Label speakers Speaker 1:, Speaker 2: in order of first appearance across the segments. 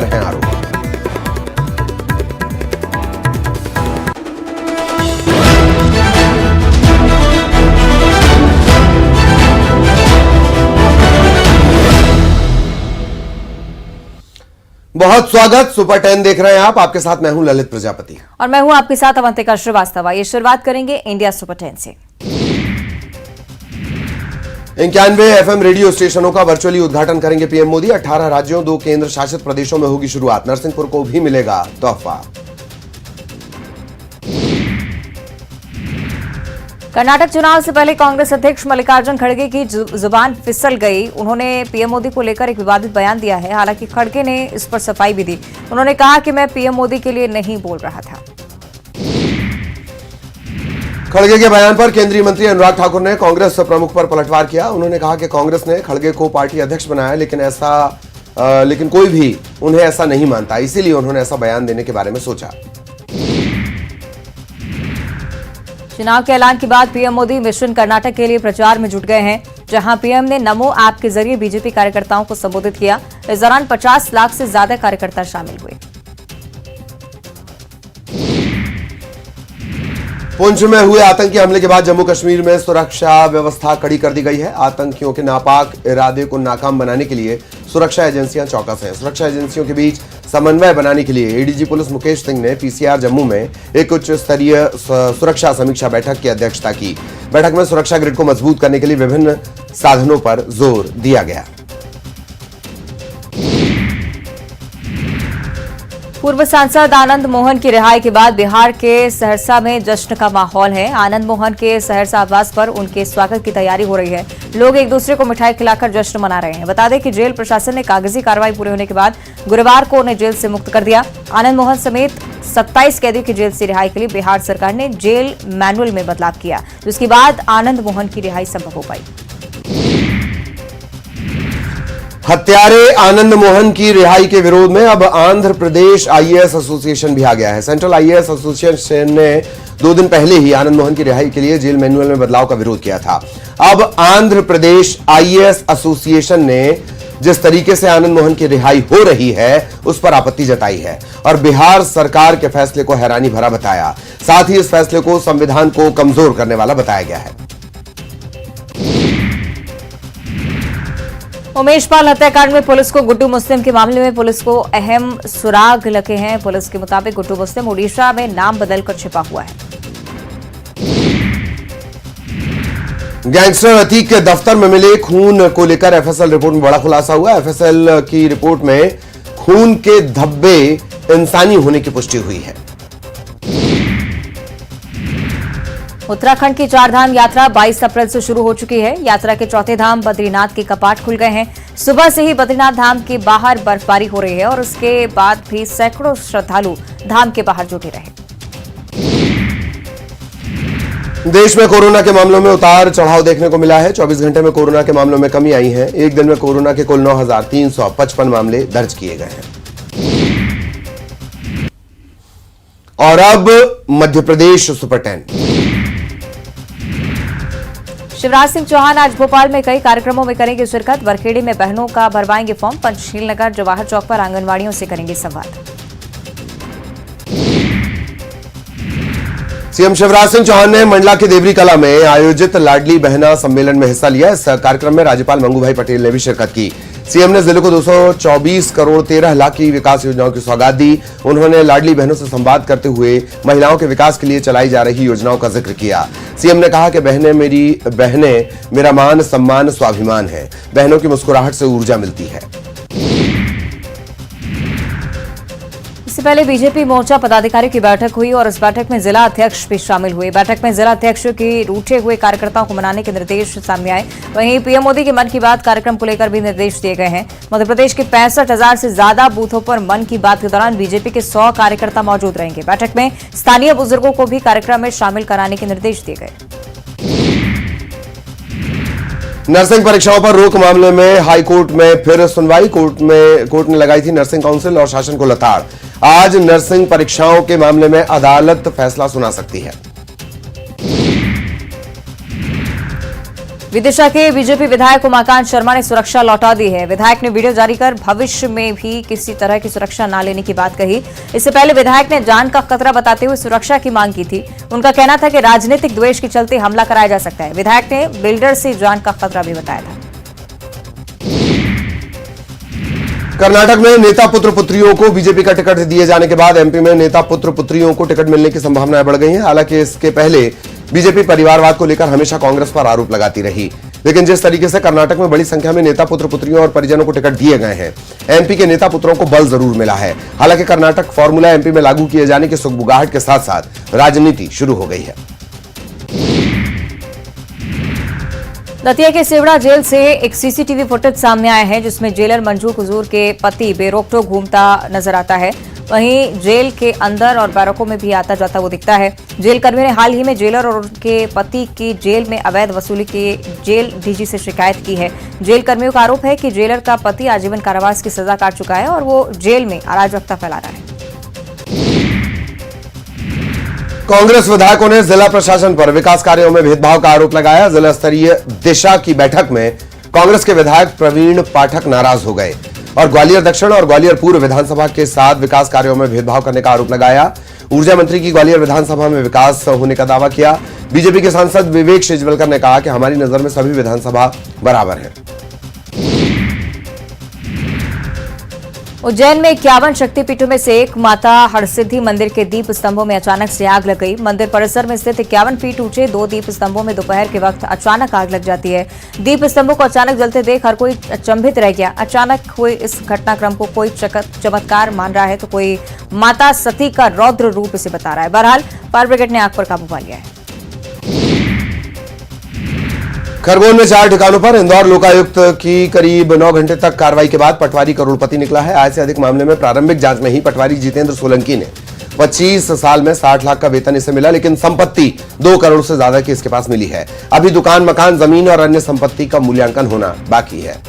Speaker 1: हैं आरोप। बहुत स्वागत, सुपर 10 देख रहे हैं आप। आपके साथ मैं हूं ललित प्रजापति
Speaker 2: और मैं हूं आपके साथ अवंतिका श्रीवास्तव। ये शुरुआत करेंगे इंडिया सुपर 10 से।
Speaker 1: 91 FM रेडियो स्टेशनों का वर्चुअली उद्घाटन करेंगे पीएम मोदी। 18 राज्यों 2 केंद्र शासित प्रदेशों में होगी शुरुआत। नरसिंहपुर को भी मिलेगा तोहफा।
Speaker 2: कर्नाटक चुनाव से पहले कांग्रेस अध्यक्ष मल्लिकार्जुन खड़गे की जुबान फिसल गई। उन्होंने पीएम मोदी को लेकर एक विवादित बयान दिया है। हालांकि खड़गे ने इस पर सफाई भी दी। उन्होंने कहा कि मैं पीएम मोदी के लिए नहीं बोल रहा था।
Speaker 1: खड़गे के बयान पर केंद्रीय मंत्री अनुराग ठाकुर ने कांग्रेस प्रमुख पर पलटवार किया। उन्होंने कहा कि कांग्रेस ने खड़गे को पार्टी अध्यक्ष बनाया, लेकिन कोई भी उन्हें ऐसा नहीं मानता, इसीलिए उन्होंने ऐसा बयान देने के बारे में सोचा।
Speaker 2: चुनाव के ऐलान के बाद पीएम मोदी मिशन कर्नाटक के लिए प्रचार में जुट गए हैं, जहां पीएम ने नमो ऐप के जरिए बीजेपी कार्यकर्ताओं को संबोधित किया। इस दौरान 50 लाख से ज्यादा कार्यकर्ता शामिल हुए।
Speaker 1: पुंछ में हुए आतंकी हमले के बाद जम्मू कश्मीर में सुरक्षा व्यवस्था कड़ी कर दी गई है। आतंकियों के नापाक इरादे को नाकाम बनाने के लिए सुरक्षा एजेंसियां चौकस हैं। सुरक्षा एजेंसियों के बीच समन्वय बनाने के लिए एडीजी पुलिस मुकेश सिंह ने पीसीआर जम्मू में एक उच्च स्तरीय सुरक्षा समीक्षा बैठक की अध्यक्षता की। बैठक में सुरक्षा ग्रिड को मजबूत करने के लिए विभिन्न साधनों पर जोर दिया गया।
Speaker 2: पूर्व सांसद आनंद मोहन की रिहाई के बाद बिहार के सहरसा में जश्न का माहौल है। आनंद मोहन के सहरसा आवास पर उनके स्वागत की तैयारी हो रही है। लोग एक दूसरे को मिठाई खिलाकर जश्न मना रहे हैं। बता दें कि जेल प्रशासन ने कागजी कार्रवाई पूरे होने के बाद गुरुवार को उन्हें जेल से मुक्त कर दिया। आनंद मोहन समेत 27 कैदियों की जेल से रिहाई के लिए बिहार सरकार ने जेल मैनुअल में बदलाव किया, जिसके बाद आनंद मोहन की रिहाई संभव हो पाई।
Speaker 1: हत्यारे आनंद मोहन की रिहाई के विरोध में अब आंध्र प्रदेश आईएएस एसोसिएशन भी आ गया है। सेंट्रल आईएएस एसोसिएशन ने 2 दिन पहले ही आनंद मोहन की रिहाई के लिए जेल मैनुअल में बदलाव का विरोध किया था। अब आंध्र प्रदेश आईएएस एसोसिएशन ने जिस तरीके से आनंद मोहन की रिहाई हो रही है उस पर आपत्ति जताई है और बिहार सरकार के फैसले को हैरानी भरा बताया। साथ ही इस फैसले को संविधान को कमजोर करने वाला बताया गया है।
Speaker 2: उमेश पाल हत्याकांड में पुलिस को गुड्डू मुस्लिम के मामले में पुलिस को अहम सुराग लगे हैं। पुलिस के मुताबिक गुड्डू मुस्लिम ओडिशा में नाम बदलकर छिपा हुआ है।
Speaker 1: गैंगस्टर अतीक के दफ्तर में मिले खून को लेकर एफएसएल रिपोर्ट में बड़ा खुलासा हुआ। एफएसएल की रिपोर्ट में खून के धब्बे इंसानी होने की पुष्टि हुई है।
Speaker 2: उत्तराखंड की 4 धाम यात्रा 22 अप्रैल से शुरू हो चुकी है। यात्रा के चौथे धाम बद्रीनाथ के कपाट खुल गए हैं। सुबह से ही बद्रीनाथ धाम के बाहर बर्फबारी हो रही है और उसके बाद भी सैकड़ों श्रद्धालु धाम के बाहर जुटे रहे।
Speaker 1: देश में कोरोना के मामलों में उतार चढ़ाव देखने को मिला है। 24 घंटे में कोरोना के मामलों में कमी आई है। एक दिन में कोरोना के कुल 9,355 मामले दर्ज किए गए हैं। और अब मध्य प्रदेश सुपर 10।
Speaker 2: शिवराज सिंह चौहान आज भोपाल में कई कार्यक्रमों में करेंगे शिरकत। बरखेड़ी में बहनों का भरवाएंगे फॉर्म। पंचशील नगर जवाहर चौक पर आंगनवाड़ियों से करेंगे संवाद।
Speaker 1: सीएम शिवराज सिंह चौहान ने मंडला के देवरी कला में आयोजित लाडली बहना सम्मेलन में हिस्सा लिया। इस कार्यक्रम में राज्यपाल मंगूभाई पटेल ने भी शिरकत की। सीएम ने जिले को 224 करोड़ 13 लाख की विकास योजनाओं की सौगात दी। उन्होंने लाडली बहनों से संवाद करते हुए महिलाओं के विकास के लिए चलाई जा रही योजनाओं का जिक्र किया। सीएम ने कहा कि बहनें मेरा मान सम्मान स्वाभिमान है। बहनों की मुस्कुराहट से ऊर्जा मिलती है।
Speaker 2: इससे पहले बीजेपी मोर्चा पदाधिकारियों की बैठक हुई और इस बैठक में जिला अध्यक्ष भी शामिल हुए। बैठक में जिला अध्यक्षों की रूठे हुए कार्यकर्ताओं को मनाने के निर्देश सामने आए। वहीं पीएम मोदी के मन की बात कार्यक्रम को लेकर भी निर्देश दिए गए हैं। मध्य प्रदेश के 65,000 से ज्यादा बूथों पर मन की बात के दौरान बीजेपी के 100 कार्यकर्ता मौजूद रहेंगे। बैठक में स्थानीय बुजुर्गों को भी कार्यक्रम में शामिल कराने के निर्देश दिए गए।
Speaker 1: नर्सिंग परीक्षाओं पर रोक मामले में हाईकोर्ट में फिर सुनवाई। कोर्ट ने लगाई थी नर्सिंग काउंसिल और शासन को लताड़। आज नर्सिंग परीक्षाओं के मामले में अदालत फैसला सुना सकती है।
Speaker 2: विदिशा के बीजेपी विधायक उमाकांत शर्मा ने सुरक्षा लौटा दी है। विधायक ने वीडियो जारी कर भविष्य में भी किसी तरह की सुरक्षा न लेने की बात कही। इससे पहले विधायक ने जान का खतरा बताते हुए सुरक्षा की मांग की थी। उनका कहना था कि राजनीतिक द्वेष के चलते हमला कराया जा सकता है। विधायक ने बिल्डर से जान का खतरा भी बताया था।
Speaker 1: कर्नाटक में नेता पुत्र पुत्रियों को बीजेपी का टिकट दिए जाने के बाद एमपी में नेता पुत्र पुत्रियों को टिकट मिलने की संभावनाएं बढ़ गई हैं। हालांकि इसके पहले बीजेपी परिवारवाद को लेकर हमेशा कांग्रेस पर आरोप लगाती रही, लेकिन जिस तरीके से कर्नाटक में बड़ी संख्या में नेता पुत्र पुत्रियों और परिजनों को टिकट दिए गए हैं, एमपी के नेता पुत्रों को बल जरूर मिला है। हालांकि कर्नाटक फॉर्मूला एमपी में लागू किए जाने की सुगबुगाहट के साथ साथ राजनीति शुरू हो गई है।
Speaker 2: दतिया के सेवड़ा जेल से एक सीसीटीवी फुटेज सामने आया है, जिसमें जेलर मंजू कुजूर के पति बेरोकटोक घूमता नजर आता है। वहीं जेल के अंदर और बैरकों में भी आता जाता वो दिखता है। जेल कर्मियों ने हाल ही में जेलर और उनके पति की जेल में अवैध वसूली की जेल डीजी से शिकायत की है। जेल कर्मियों का आरोप है कि जेलर का पति आजीवन कारावास की सजा काट चुका है और वो जेल में अराजकता फैला रहा है।
Speaker 1: कांग्रेस विधायकों ने जिला प्रशासन पर विकास कार्यों में भेदभाव का आरोप लगाया। जिला स्तरीय दिशा की बैठक में कांग्रेस के विधायक प्रवीण पाठक नाराज हो गए और ग्वालियर दक्षिण और ग्वालियर पूर्व विधानसभा के साथ विकास कार्यों में भेदभाव करने का आरोप लगाया। ऊर्जा मंत्री की ग्वालियर विधानसभा में विकास होने का दावा किया। बीजेपी के सांसद विवेक शेजवलकर ने कहा कि हमारी नजर में सभी विधानसभा बराबर है।
Speaker 2: उज्जैन में 51 शक्तिपीठों में से एक माता हरसिद्धि मंदिर के दीप स्तंभों में अचानक से आग लग गई। मंदिर परिसर में स्थित 51 फीट ऊंचे 2 दीप स्तंभों में दोपहर के वक्त अचानक आग लग जाती है। दीप स्तंभों को अचानक जलते देख हर कोई अचंभित रह गया। अचानक हुए इस घटनाक्रम को कोई चमत्कार मान रहा है तो कोई माता सती का रौद्र रूप इसे बता रहा है। बहरहाल फायर ब्रिगेड ने आग पर काबू पा लिया है।
Speaker 1: खरगोन में 4 ठिकानों पर इंदौर लोकायुक्त की करीब 9 घंटे तक कार्रवाई के बाद पटवारी करोड़पति निकला है। आय से अधिक मामले में प्रारंभिक जांच में ही पटवारी जितेंद्र सोलंकी ने 25 साल में 60 लाख का वेतन इसे मिला, लेकिन संपत्ति 2 करोड़ से ज्यादा की इसके पास मिली है। अभी दुकान, मकान, जमीन और अन्य संपत्ति का मूल्यांकन होना बाकी है।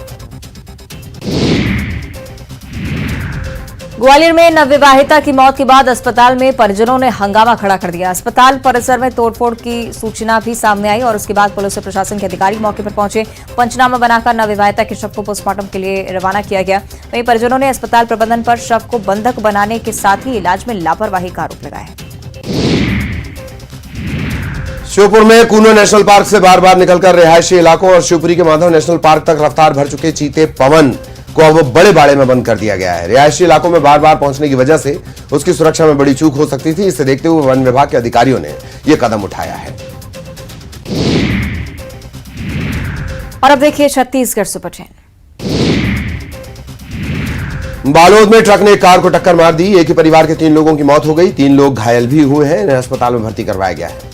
Speaker 2: ग्वालियर में नवविवाहिता की मौत के बाद अस्पताल में परिजनों ने हंगामा खड़ा कर दिया। अस्पताल परिसर में तोड़फोड़ की सूचना भी सामने आई और उसके बाद पुलिस और प्रशासन के अधिकारी मौके पर पहुंचे। पंचनामा बनाकर नवविवाहिता के शव को पोस्टमार्टम के लिए रवाना किया गया। वहीं परिजनों ने अस्पताल प्रबंधन पर शव को बंधक बनाने के साथ ही इलाज में लापरवाही का आरोप लगाया है।
Speaker 1: श्योपुर में कूनो नेशनल पार्क से बार बार निकलकर रिहायशी इलाकों और शिवपुरी के माधव नेशनल पार्क तक रफ्तार भर चुके चीते पवन को अब बड़े बाड़े में बंद कर दिया गया है। रिहायशी इलाकों में बार बार पहुंचने की वजह से उसकी सुरक्षा में बड़ी चूक हो सकती थी। इसे देखते हुए वन विभाग के अधिकारियों ने यह कदम उठाया है।
Speaker 2: और अब देखिए छत्तीसगढ़ सुपर 10।
Speaker 1: बालोद में ट्रक ने एक कार को टक्कर मार दी। एक ही परिवार के 3 लोगों की मौत हो गई। 3 लोग घायल भी हुए हैं। इन्हें अस्पताल में भर्ती करवाया गया है।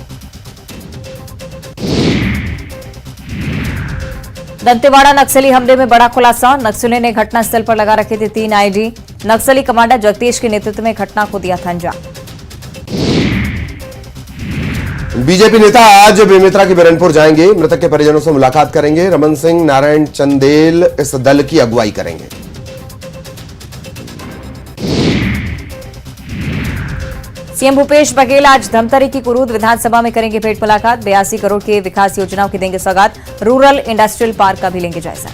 Speaker 2: दंतेवाड़ा नक्सली हमले में बड़ा खुलासा। नक्सलियों ने घटनास्थल पर लगा रखे थे 3 आईडी। नक्सली कमांडर जगदीश के नेतृत्व में घटना को दिया था अंजाम।
Speaker 1: बीजेपी नेता आज बेमेतरा के बिरनपुर जाएंगे। मृतक के परिजनों से मुलाकात करेंगे। रमन सिंह नारायण चंदेल इस दल की अगुवाई करेंगे।
Speaker 2: सीएम भूपेश बघेल आज धमतरी की कुरूद विधानसभा में करेंगे भेंट मुलाकात। 82 करोड़ की विकास योजनाओं की देंगे सौगात। रूरल इंडस्ट्रियल पार्क का भी लेंगे जायजा।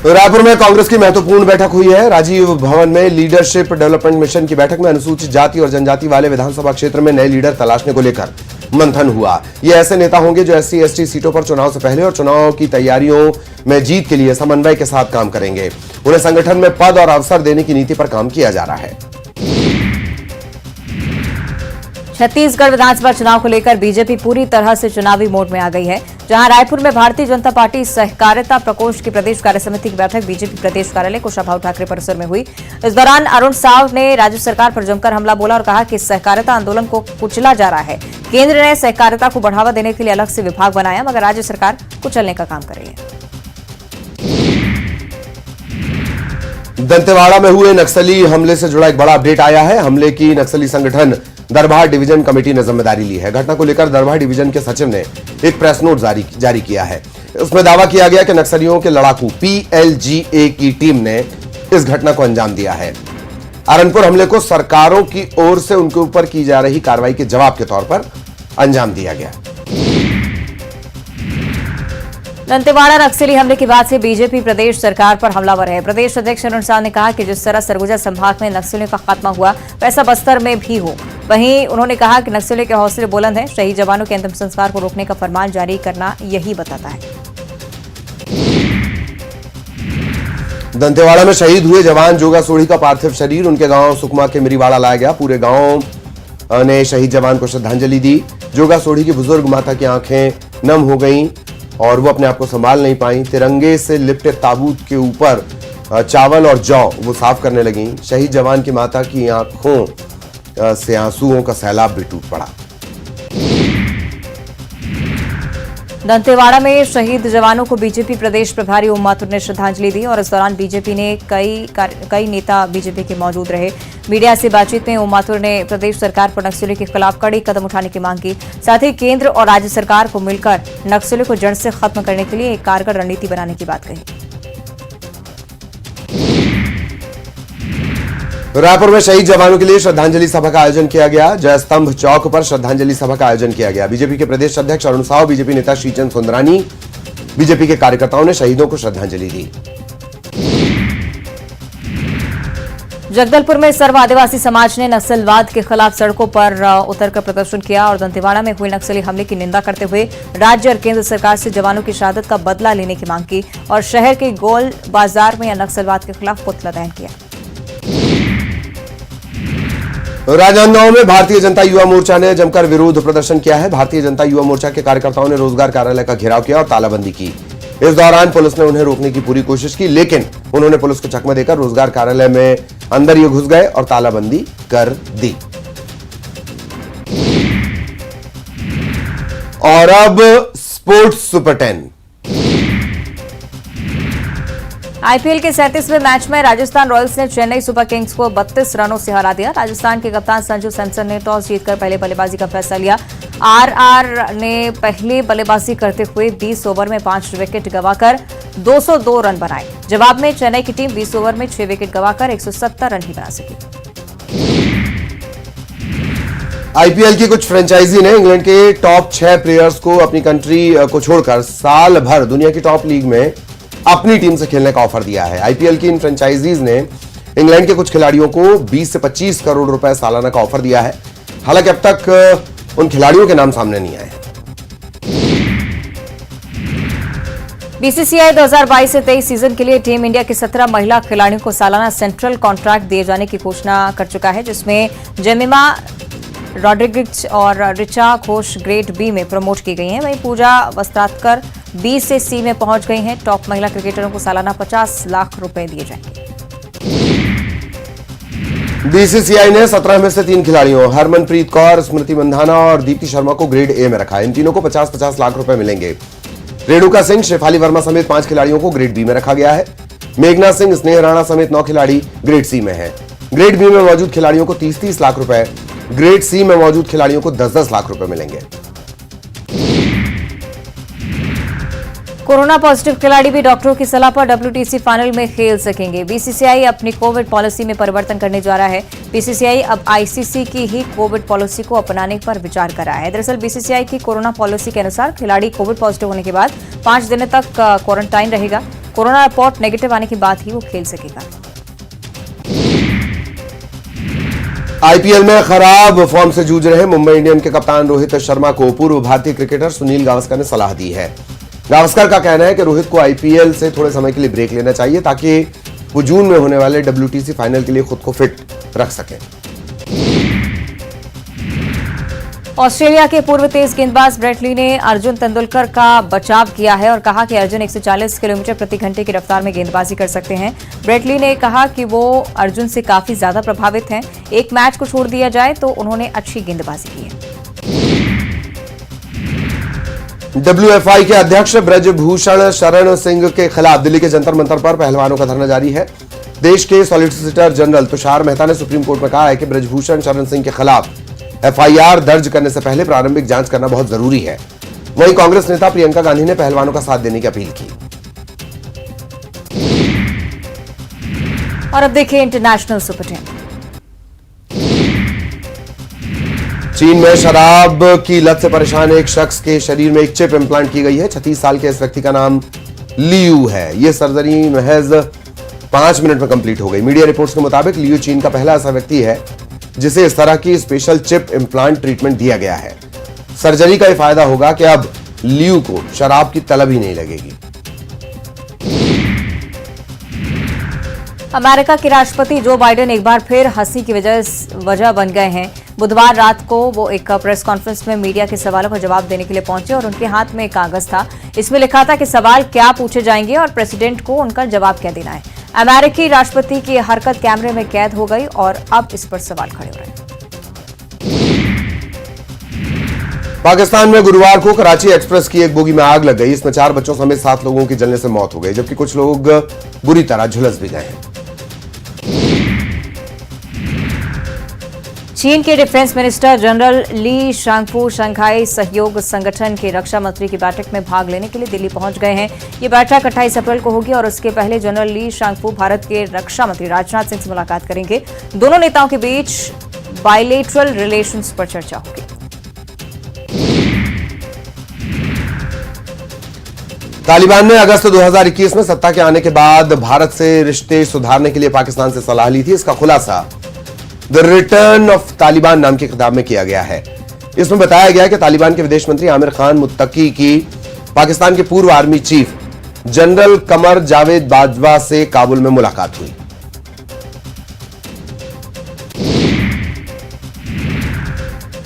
Speaker 1: रायपुर में कांग्रेस की महत्वपूर्ण बैठक हुई है। राजीव भवन में लीडरशिप डेवलपमेंट मिशन की बैठक में अनुसूचित जाति और जनजाति वाले विधानसभा क्षेत्र में नए लीडर तलाशने को लेकर मंथन हुआ। ये ऐसे नेता होंगे जो SC ST सीटों पर चुनाव से पहले और चुनाव की तैयारियों में जीत के लिए समन्वय के साथ काम करेंगे। उन्हें संगठन में पद और अवसर देने की नीति पर काम किया जा रहा है।
Speaker 2: छत्तीसगढ़ विधानसभा चुनाव को लेकर बीजेपी पूरी तरह से चुनावी मोड में आ गई है। जहां रायपुर में भारतीय जनता पार्टी सहकारिता प्रकोष्ठ की प्रदेश कार्य समिति की बैठक बीजेपी प्रदेश कार्यालय कुशाभाऊ ठाकरे परिसर में हुई। इस दौरान अरुण साव ने राज्य सरकार पर जमकर हमला बोला और कहा कि सहकारिता आंदोलन को कुचला जा रहा है। केंद्र ने सहकारिता को बढ़ावा देने के लिए अलग से विभाग बनाया, मगर राज्य सरकार कुचलने का काम कर रही है।
Speaker 1: दंतेवाड़ा में हुए नक्सली हमले से जुड़ा एक बड़ा अपडेट आया है। हमले की नक्सली संगठन दरबार डिवीजन कमेटी ने जिम्मेदारी ली है। घटना को लेकर दरबार डिवीजन के सचिव ने एक प्रेस नोट जारी किया है। उसमें दावा किया गया कि नक्सलियों के लड़ाकू PLGA की टीम ने इस घटना को अंजाम दिया है। अरनपुर हमले को सरकारों की ओर से उनके ऊपर की जा रही कार्रवाई के जवाब के तौर पर अंजाम दिया गया।
Speaker 2: दंतेवाड़ा नक्सली हमले के बाद से बीजेपी प्रदेश सरकार पर हमलावर है। प्रदेश अध्यक्ष अरुण साह ने कहा कि जिस तरह सरगुजा संभाग में नक्सलियों का खात्मा हुआ वैसा बस्तर में भी हो। वहीं उन्होंने कहा कि नक्सलियों के हौसले बुलंद हैं। शहीद जवानों के अंतिम संस्कार को रोकने का फरमान जारी करना यही बताता है।
Speaker 1: दंतेवाड़ा में शहीद हुए जवान जोगा सोढ़ी का पार्थिव शरीर उनके गांव सुकमा के मिरीवाड़ा लाया गया। पूरे गांव ने शहीद जवान को श्रद्धांजलि दी। जोगा सोढ़ी की बुजुर्ग माता की आंखें नम हो गईं और वो अपने आप को संभाल नहीं पाई। तिरंगे से लिपटे ताबूत के ऊपर चावल और जौ वो साफ करने लगी। शहीद जवान की माता की आंखों से आंसुओं का सैलाब भी टूट पड़ा।
Speaker 2: दंतेवाड़ा में शहीद जवानों को बीजेपी प्रदेश प्रभारी ओम माथुर ने श्रद्धांजलि दी और इस दौरान बीजेपी ने कई नेता बीजेपी के मौजूद रहे। मीडिया से बातचीत में ओम माथुर ने प्रदेश सरकार पर नक्सलियों के खिलाफ कड़ी कदम उठाने की मांग की। साथ ही केंद्र और राज्य सरकार को मिलकर नक्सलियों को जड़ से खत्म करने के लिए एक कारगर रणनीति बनाने की बात कही।
Speaker 1: रायपुर में शहीद जवानों के लिए श्रद्धांजलि सभा का आयोजन किया गया। जयस्तंभ चौक पर श्रद्धांजलि सभा का आयोजन किया गया। बीजेपी के प्रदेश अध्यक्ष अरुण साह, बीजेपी नेता श्रीचंद सुंदरानी, बीजेपी के कार्यकर्ताओं ने शहीदों को श्रद्धांजलि दी।
Speaker 2: जगदलपुर में सर्व आदिवासी समाज ने नक्सलवाद के खिलाफ सड़कों पर उतरकर प्रदर्शन किया और दंतेवाड़ा में हुए नक्सली हमले की निंदा करते हुए राज्य और केंद्र सरकार से जवानों की शहादत का बदला लेने की मांग की और शहर के गोल बाजार में नक्सलवाद के खिलाफ पुतला दहन किया।
Speaker 1: राजनांदगांव में भारतीय जनता युवा मोर्चा ने जमकर विरोध प्रदर्शन किया है। भारतीय जनता युवा मोर्चा के कार्यकर्ताओं ने रोजगार कार्यालय का घेराव किया और तालाबंदी की। इस दौरान पुलिस ने उन्हें रोकने की पूरी कोशिश की, लेकिन उन्होंने पुलिस को चकमा देकर रोजगार कार्यालय में अंदर ही घुस गए और तालाबंदी कर दी। और अब स्पोर्ट्स सुपर 10।
Speaker 2: आईपीएल के 37वें मैच में राजस्थान रॉयल्स ने चेन्नई सुपर किंग्स को 32 रनों से हरा दिया। राजस्थान के कप्तान संजू सैमसन ने टॉस जीतकर पहले बल्लेबाजी का फैसला लिया। आरआर ने पहले बल्लेबाजी करते हुए 20 ओवर में 5 विकेट गंवाकर 202 रन बनाए। जवाब में चेन्नई की टीम 20 ओवर में 6 विकेट गंवाकर 170 रन ही बना सकी।
Speaker 1: आईपीएल की कुछ फ्रेंचाइजी ने इंग्लैंड के टॉप 6 प्लेयर्स को अपनी कंट्री को छोड़कर साल भर दुनिया की टॉप लीग में अपनी टीम से खेलने का ऑफर दिया है। आईपीएल की इन फ्रेंचाइजीज ने इंग्लैंड के कुछ खिलाड़ियों को 20 से 25 करोड़ रुपए सालाना का ऑफर दिया है। हालांकि अब तक उन खिलाड़ियों के नाम सामने नहीं आए।
Speaker 2: बीसीसीआई 2022 से 23 सीजन के लिए टीम इंडिया के 17 महिला खिलाड़ियों को सालाना सेंट्रल कॉन्ट्रैक्ट दिए जाने की घोषणा कर चुका है, जिसमें जेमिमा रॉड्रिग्स और रिचा घोष ग्रेड बी में प्रमोट की गई हैं। वहीं पूजा वस्त्राकर बी से सी में पहुंच गई हैं। टॉप महिला क्रिकेटरों को सालाना 50 लाख रुपए दिए जाएंगे।
Speaker 1: बीसीसीआई ने 17 में से 3 खिलाड़ियों हरमनप्रीत कौर, स्मृति मंधाना और दीप्ति शर्मा को ग्रेड ए में रखा। इन तीनों को 50-50 लाख रुपए मिलेंगे। रेणुका सिंह, शेफाली वर्मा समेत 5 खिलाड़ियों को ग्रेड बी में रखा गया है। मेघना सिंह, स्नेह राणा समेत 9 खिलाड़ी ग्रेड सी में है। ग्रेड बी में मौजूद खिलाड़ियों को 30-30 लाख रुपए, ग्रेड सी में मौजूद खिलाड़ियों को 10-10 लाख रुपए मिलेंगे।
Speaker 2: कोरोना पॉजिटिव खिलाड़ी भी डॉक्टरों की सलाह पर डब्ल्यूटीसी फाइनल में खेल सकेंगे। बीसीसीआई अपनी कोविड पॉलिसी में परिवर्तन करने जा रहा है। बीसीसीआई अब आईसीसी की ही कोविड पॉलिसी को अपनाने पर विचार कर रहा है। दरअसल बीसीसीआई की कोरोना पॉलिसी के अनुसार खिलाड़ी कोविड पॉजिटिव होने के बाद 5 दिन तक क्वारंटाइन रहेगा। कोरोना रिपोर्ट नेगेटिव आने के बाद ही वो खेल सकेगा।
Speaker 1: आईपीएल में खराब फॉर्म से जूझ रहे मुंबई इंडियंस के कप्तान रोहित शर्मा को पूर्व भारतीय क्रिकेटर सुनील गावस्कर ने सलाह दी है। गावस्कर का कहना है कि रोहित को आईपीएल से थोड़े समय के लिए ब्रेक लेना चाहिए ताकि वो जून में होने वाले डब्ल्यूटीसी फाइनल के लिए खुद को फिट रख सकें।
Speaker 2: ऑस्ट्रेलिया के पूर्व तेज गेंदबाज ब्रेट ली ने अर्जुन तेंदुलकर का बचाव किया है और कहा कि अर्जुन 140 किलोमीटर प्रति घंटे की रफ्तार में गेंदबाजी कर सकते हैं। ब्रेट ली ने कहा कि वो अर्जुन से काफी ज्यादा प्रभावित हैं। एक मैच को छोड़ दिया जाए तो उन्होंने अच्छी गेंदबाजी की है।
Speaker 1: डब्ल्यूएफआई के अध्यक्ष ब्रजभूषण शरण सिंह के खिलाफ दिल्ली के जंतर मंतर पर पहलवानों का धरना जारी है। देश के सॉलिसिटर जनरल तुषार मेहता ने सुप्रीम कोर्ट में कहा है कि ब्रजभूषण शरण सिंह के खिलाफ एफआईआर दर्ज करने से पहले प्रारंभिक जांच करना बहुत जरूरी है। वहीं कांग्रेस नेता प्रियंका गांधी ने पहलवानों का साथ देने की अपील की। और अब देखिए इंटरनेशनल सुपर 10। चीन में शराब की लत से परेशान एक शख्स के शरीर में एक चिप इम्प्लांट की गई है। 36 साल के इस व्यक्ति का नाम लियू है। यह सर्जरी महज 5 मिनट में कंप्लीट हो गई। मीडिया रिपोर्ट्स के मुताबिक लियू चीन का पहला ऐसा व्यक्ति है जिसे इस तरह की स्पेशल चिप इम्प्लांट ट्रीटमेंट दिया गया है। सर्जरी का यह फायदा होगा कि अब लियू को शराब की तलब ही नहीं लगेगी।
Speaker 2: अमेरिका के राष्ट्रपति जो बाइडेन एक बार फिर हंसी की वजह बन गए हैं। बुधवार रात को वो एक प्रेस कॉन्फ्रेंस में मीडिया के सवालों का जवाब देने के लिए पहुंचे और उनके हाथ में एक कागज था। इसमें लिखा था कि सवाल क्या पूछे जाएंगे और प्रेसिडेंट को उनका जवाब क्या देना है। अमेरिकी राष्ट्रपति की हरकत कैमरे में कैद हो गई और अब इस पर सवाल खड़े हो रहे हैं।
Speaker 1: पाकिस्तान में गुरुवार को कराची एक्सप्रेस की एक बोगी में आग लग गई। इसमें 4 बच्चों समेत 7 लोगों की जलने से मौत हो गई, जबकि कुछ लोग बुरी तरह झुलस भी गए हैं।
Speaker 2: चीन के defence minister general Li Shangfu Shanghai सहयोग संगठन के रक्षा मंत्री की बैठक में भाग लेने के लिए दिल्ली पहुंच गए हैं। ये बैठक 28 अप्रैल को होगी और उसके पहले जनरल ली शांगफू भारत के रक्षा मंत्री राजनाथ सिंह से मुलाकात करेंगे। दोनों नेताओं के बीच बायलेटरल रिलेशंस पर चर्चा होगी।
Speaker 1: तालिबान ने अगस्त 2021 में सत्ता के आने के बाद भारत से रिश्ते सुधारने के लिए पाकिस्तान से सलाह ली थी। इसका खुलासा द रिटर्न ऑफ तालिबान नाम की किताब में किया गया है। इसमें बताया गया कि तालिबान के विदेश मंत्री आमिर खान मुत्तकी की पाकिस्तान के पूर्व army chief general Qamar Javed Bajwa से काबुल में मुलाकात हुई।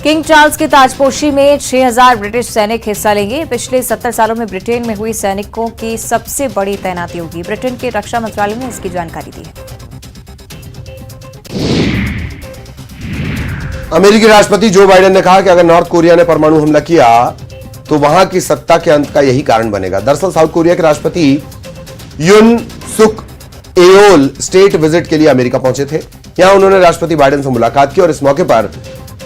Speaker 2: किंग चार्ल्स की ताजपोशी में 6000 ब्रिटिश सैनिक हिस्सा लेंगे। पिछले 70 सालों में ब्रिटेन में हुई सैनिकों की सबसे बड़ी तैनाती होगी। ब्रिटेन के रक्षा मंत्रालय ने इसकी जानकारी दी है।
Speaker 1: अमेरिकी राष्ट्रपति जो बाइडेन ने कहा कि अगर नॉर्थ कोरिया ने परमाणु हमला किया तो वहां की सत्ता के अंत का यही कारण बनेगा। दरअसल साउथ कोरिया के राष्ट्रपति युन सुक एओल स्टेट विजिट के लिए अमेरिका पहुंचे थे। यहां उन्होंने राष्ट्रपति बाइडेन से मुलाकात की और इस मौके पर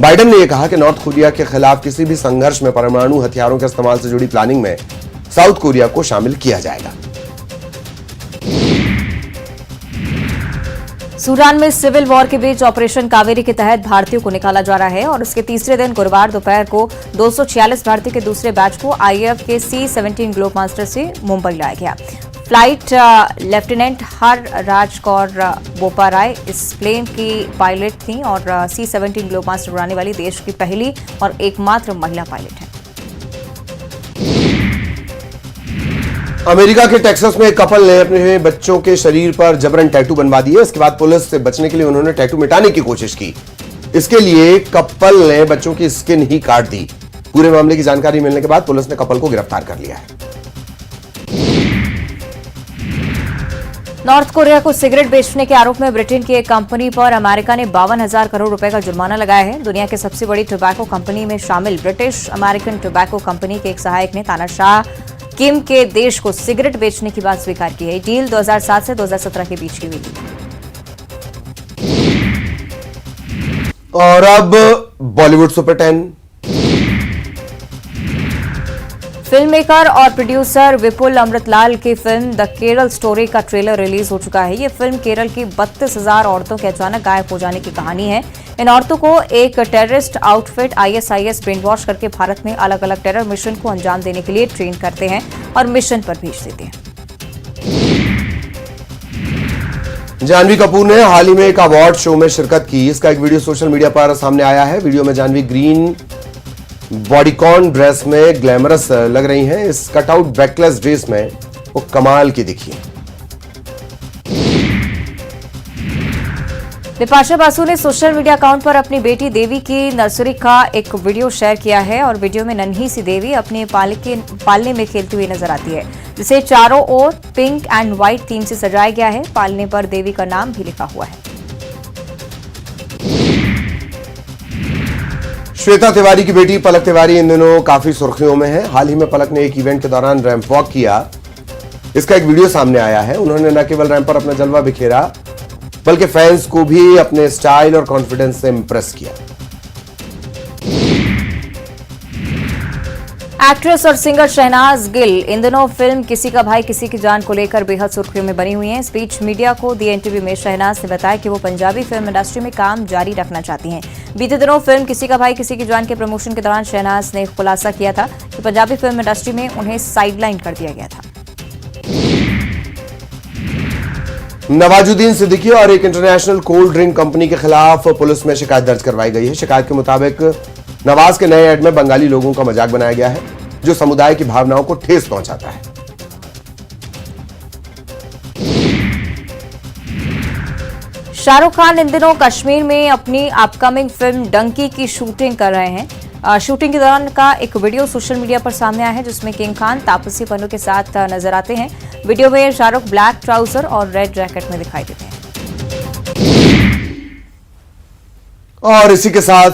Speaker 1: बाइडेन ने यह कहा कि नॉर्थ कोरिया के खिलाफ किसी भी संघर्ष में परमाणु हथियारों के इस्तेमाल से जुड़ी प्लानिंग में साउथ कोरिया को शामिल किया जाएगा।
Speaker 2: सूडान में सिविल वॉर के बीच ऑपरेशन कावेरी के तहत भारतीयों को निकाला जा रहा है और उसके तीसरे दिन गुरुवार दोपहर को 246 भारतीय के दूसरे बैच को आईएएफ के C-17 ग्लोब मास्टर से मुंबई लाया गया। फ्लाइट लेफ्टिनेंट हर राज कौर बोपाराय इस प्लेन की पायलट थी और C-17 ग्लोब मास्टर उड़ाने वाली देश की पहली और एकमात्र महिला पायलट है।
Speaker 1: अमेरिका के टेक्सास में एक कपल ने अपने बच्चों के शरीर पर जबरन टैटू बनवा दिए। इसके बाद पुलिस से बचने के लिए उन्होंने टैटू मिटाने की कोशिश की। इसके लिए कपल ने बच्चों की स्किन ही काट दी। पूरे मामले की जानकारी मिलने के बाद पुलिस ने कपल को गिरफ्तार कर लिया है।
Speaker 2: नॉर्थ कोरिया को सिगरेट बेचने के आरोप में ब्रिटेन की एक कंपनी पर अमेरिका ने 52,000 करोड़ रुपए का जुर्माना लगाया है। दुनिया की सबसे बड़ी टोबैको कंपनी में शामिल ब्रिटिश अमेरिकन टोबैको कंपनी के एक सहायक ने तानाशाह किम के देश को सिगरेट बेचने की बात स्वीकार की है। डील 2007 से 2017 के बीच की हुई थी।
Speaker 1: और अब बॉलीवुड सुपर 10।
Speaker 2: फिल्म मेकर और प्रोड्यूसर विपुल अमृतलाल की फिल्म द केरल स्टोरी का ट्रेलर रिलीज हो चुका है। ये फिल्म केरल की 32,000 औरतों के अचानक गायब हो जाने की कहानी है। इन औरतों को एक terrorist outfit ISIS brain wash करके भारत में अलग अलग टेरर मिशन को अंजाम देने के लिए ट्रेन करते हैं और मिशन पर भेज देते हैं।
Speaker 1: जानवी कपूर ने हाल ही में एक अवार्ड शो में शिरकत की। इसका एक वीडियो सोशल मीडिया पर सामने आया है। वीडियो में जानवी ग्रीन बॉडीकॉन ड्रेस में ग्लैमरस लग रही हैं। इस कटआउट बैकलेस ड्रेस में वो कमाल की दिखी।
Speaker 2: बिपाशा बासु ने सोशल मीडिया अकाउंट पर अपनी बेटी देवी की नर्सरी का एक वीडियो शेयर किया है और वीडियो में नन्ही सी देवी अपने पालने में खेलती हुई नजर आती है, जिसे चारों ओर पिंक एंड व्हाइट थीम से सजाया गया है। पालने पर देवी का नाम भी लिखा हुआ है।
Speaker 1: श्वेता तिवारी की बेटी पलक तिवारी इन दिनों काफी सुर्खियों में है। हाल ही में पलक ने एक इवेंट के दौरान रैंप वॉक किया। इसका एक वीडियो सामने आया है। उन्होंने न केवल रैंप पर अपना जलवा बिखेरा बल्कि फैंस को भी अपने स्टाइल और कॉन्फिडेंस से इंप्रेस किया।
Speaker 2: एक्ट्रेस और सिंगर शहनाज गिल इन दिनों फिल्म किसी का भाई किसी की जान को लेकर बेहद सुर्खियों में बनी हुई हैं। इस बीच मीडिया को दी इंटरव्यू में शहनाज ने बताया कि वो पंजाबी फिल्म इंडस्ट्री में काम जारी रखना चाहती हैं। बीते दिनों फिल्म किसी का भाई किसी की जान के प्रमोशन के दौरान शहनाज ने खुलासा किया था कि पंजाबी फिल्म इंडस्ट्री में उन्हें साइडलाइन कर दिया गया था।
Speaker 1: नवाजुद्दीन सिद्दीकी और एक इंटरनेशनल कोल्ड ड्रिंक कंपनी के खिलाफ पुलिस में शिकायत दर्ज करवाई गई है। शिकायत के मुताबिक नवाज के नए ऐड में बंगाली लोगों का मजाक बनाया गया है, जो समुदाय की भावनाओं को ठेस पहुंचाता है।
Speaker 2: शाहरुख खान इन दिनों कश्मीर में अपनी अपकमिंग फिल्म डंकी की शूटिंग कर रहे हैं। शूटिंग के दौरान का एक वीडियो सोशल मीडिया पर सामने आया है, जिसमें किंग खान तापसी पन्नू के साथ नजर आते हैं। वीडियो में शाहरुख ब्लैक ट्राउजर और रेड जैकेट में दिखाई देते हैं।
Speaker 1: और इसी के साथ